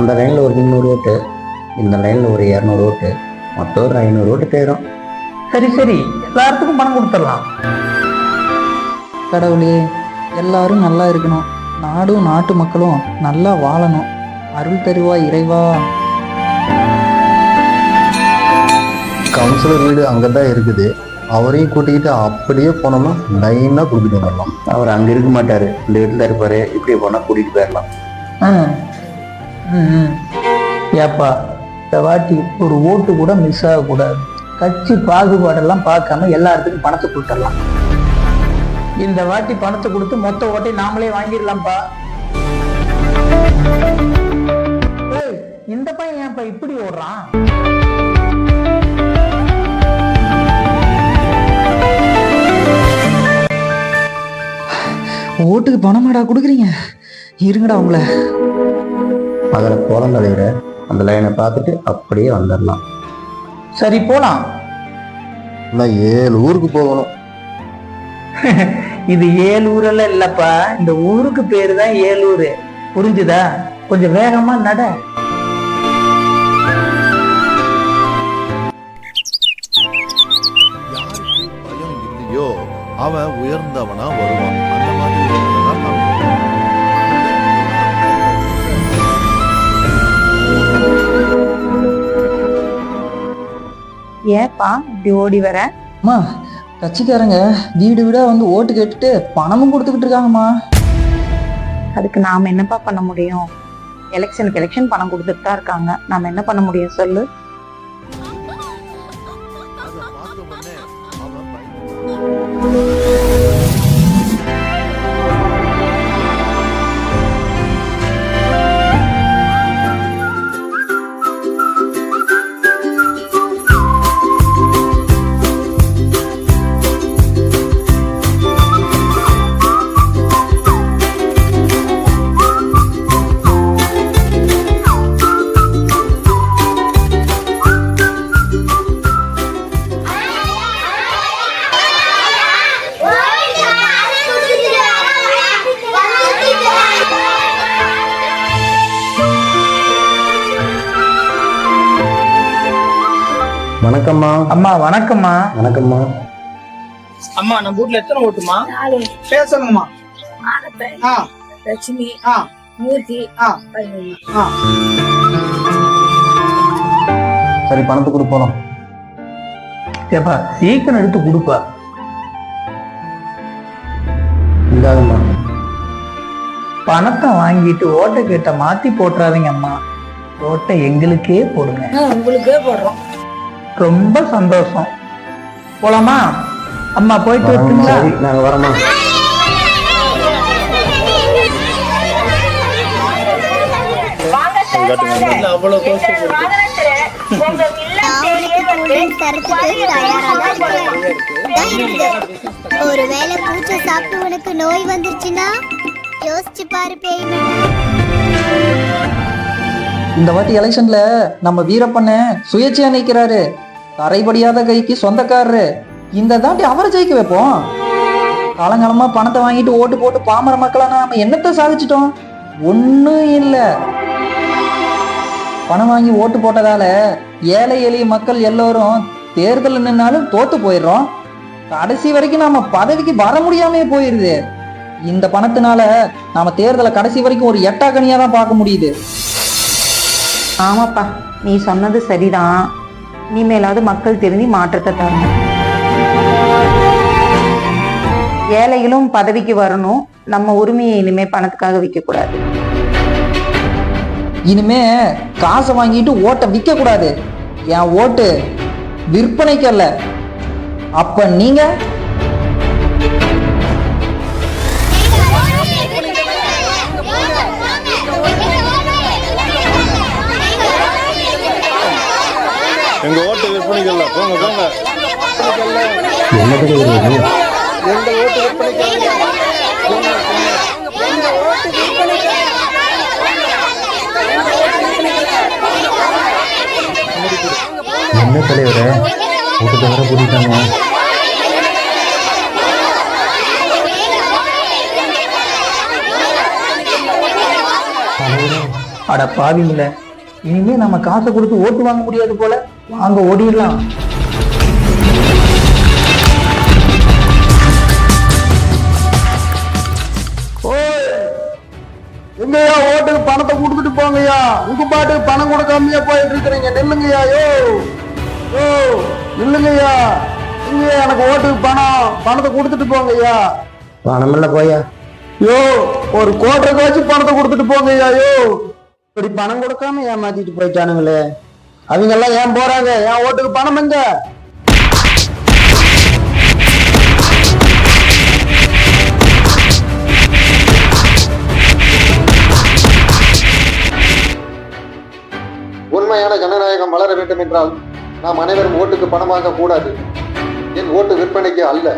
அந்த லைனில் ஒரு 300 ஓட்டு, இந்த லைனில் ஒரு 200 ஓட்டு, மொத்தம் ஒரு 500 ஓட்டு தேடும். சரி சரி, எல்லாத்துக்கும் பணம் கொடுத்துடலாம். கடவுளே, எல்லாரும் நல்லா இருக்கணும், நாடும் நாட்டு மக்களும் நல்லா வாழணும், அருள் தருவா இறைவா. கவுன்சிலர் வீடு அங்கே தான் இருக்குது. அவரையும் கூட்டிக்கிட்டு அப்படியே போனோம்னா லைனாக கூட்டிகிட்டு வரலாம். அவர் அங்கே இருக்க மாட்டார், இந்த வீட்டில் இருப்பார். இப்படி போனால் கூட்டிகிட்டு போயிடலாம். ஏப்பா, இந்த வாட்டி ஒரு ஓட்டு கூட மிஸ் ஆகக்கூடாது. கட்சி பாகுபாடெல்லாம் பார்க்காம எல்லாத்துக்கும் பணத்தை கொடுத்துடலாம். இந்த வாட்டி பணத்தை கொடுத்து மொத்த ஓட்டை நாமளே வாங்கிடலாம்ப்பா. இந்த பையன் ஏன்ப்பா இப்படி ஓடுறான்? ஓட்டுக்கு பணமாடா கொடுக்குறீங்க? இருங்கடா உங்களை. அதில் போகிறோம் தலைவர, அந்த லைனை பார்த்துட்டு அப்படியே வந்துடலாம். சரி, போலாம். நான் 7 ஊருக்கு போகணும். இது 7 ஊரெல்லாம் இல்லப்பா, இந்த ஊருக்கு பேரு தான் ஏலூர். புரிஞ்சுதா? கொஞ்சம் வேகமா நட. யாருக்கு பயம் இல்லையோ அவன் உயர்ந்தவனா வருவான். அந்த மாதிரி உள்ளவங்கதான் நாம. ஏப்பா இப்படி ஓடி வர? அம்மா, கட்சிக்காரங்க வீடு வீடா வந்து ஓட்டு கேட்டுட்டு பணமும் கொடுத்துக்கிட்டு இருக்காங்கம்மா. அதுக்கு நாம என்னப்பா பண்ண முடியும்? எலெக்ஷனுக்கு எலெக்ஷன் பணம் கொடுத்துட்டு தான் இருக்காங்க. நாம என்ன பண்ண முடியும் சொல்லு? அதை பார்த்த உடனே அவன் பயந்து வணக்கம்மா. அம்மா வணக்கம்மா. வணக்கம்மா. அம்மா, நம்ம வீட்ல எத்தனை ஓட்டுமா? பேசணுமா? லட்சுமி, மூர்த்தி, சரி, பணத்தை கொடு போகலாம். ஏப்பா, சீக்கிரம் எடுத்து கொடுப்பா. இந்தாங்கம்மா. பணத்தை வாங்கிட்டு ஓட்டை கேட்ட மாத்தி போட்டுறாதீங்க அம்மா. ஓட்டை எங்களுக்கே போடுங்க. உங்களுக்கே போடுறோம். ரொம்ப சந்தோஷம். போலாமா? அம்மா போயிட்டு வரட்டுங்களா? சரி, நாங்கள் வரோம்மா. அவ்வளவு கோஷம் ஒருவேளை பூச்சை சாப்பிட்டு உனக்கு நோய் வந்துருச்சுன்னா யோசிச்சு பாரு பேய்மே. இந்த வாட்டி எலெக்ஷன்ல நம்ம வீரப்பண்ண சுயேட்சையா நிற்கிறாரு. தரைபடியாத கைக்கு சொந்தக்காரரு. இந்த தாண்டி அவரை ஜெயிக்க வைப்போம். காலங்காலமா பணத்தை வாங்கிட்டு ஓட்டு போட்டு பாமர மக்களா நாம என்னத்தை சாதிச்சிட்டோம்? ஒன்னும் இல்லை. பணம் வாங்கி ஓட்டு போட்டதால ஏழை எளிய மக்கள் எல்லோரும் தேர்தல் நின்னாலும் தோத்து போயிடுறோம். கடைசி வரைக்கும் நாம பதவிக்கு வர முடியாமே போயிருது. இந்த பணத்தினால நாம தேர்தலை கடைசி வரைக்கும் ஒரு எட்டாக்கனியா தான் பார்க்க முடியுது. ஆமாப்பா, நீ சொன்னது சரிதான். இனிமேலாவது மக்கள் திரும்பி மாற்றத்தை தரணும். ஏழைகளும் பதவிக்கு வரணும். நம்ம உரிமையை இனிமே பணத்துக்காக விற்க கூடாது. இனிமே காசை வாங்கிட்டு ஓட்டை விற்க கூடாது. என் ஓட்டு விற்பனைக்கல்ல. அப்ப நீங்க எங்க ஓட்டு விற்பனைகள்ல போங்க போங்க. என்ன தெரியுது? எந்த ஓட்டு விற்பனைக்கு என்ன தலைவர ஓட்டு தவிர கூட்டிட்டாங்க. அட பாவிங்கள, இனிமே நம்ம காசை கொடுத்து ஓட்டு வாங்க முடியாது போல. வாங்க ஓடிடலாம். எங்கய்யா ஓட்டுக்கு பணத்தை கொடுத்துட்டு போங்கய்யா. உங்க பாட்டுக்கு பணம் கொடுக்காமையா போயிட்டு இருக்கிறீங்க. நில்லுங்கய்யா. யோ நில்லுங்கய்யா. இங்கய்யா எனக்கு ஓட்டுக்கு பணத்தை கொடுத்துட்டு போங்கய்யா. பணம் இல்லை போயா. யோ ஒரு கோட்டை வச்சு பணத்தை கொடுத்துட்டு போங்கய்யா. இப்படி பணம் கொடுக்காம ஏமாத்திட்டு போயிட்டானுங்களே. அவங்க எல்லாம் ஏன் போறாங்க? என் ஓட்டுக்கு பணம் எங்க? உண்மையான ஜனநாயகம் வளர வேண்டும் என்றால் நாம் அனைவரும் ஓட்டுக்கு பணம் வாங்க கூடாது. என் ஓட்டு விற்பனைக்கு அல்ல.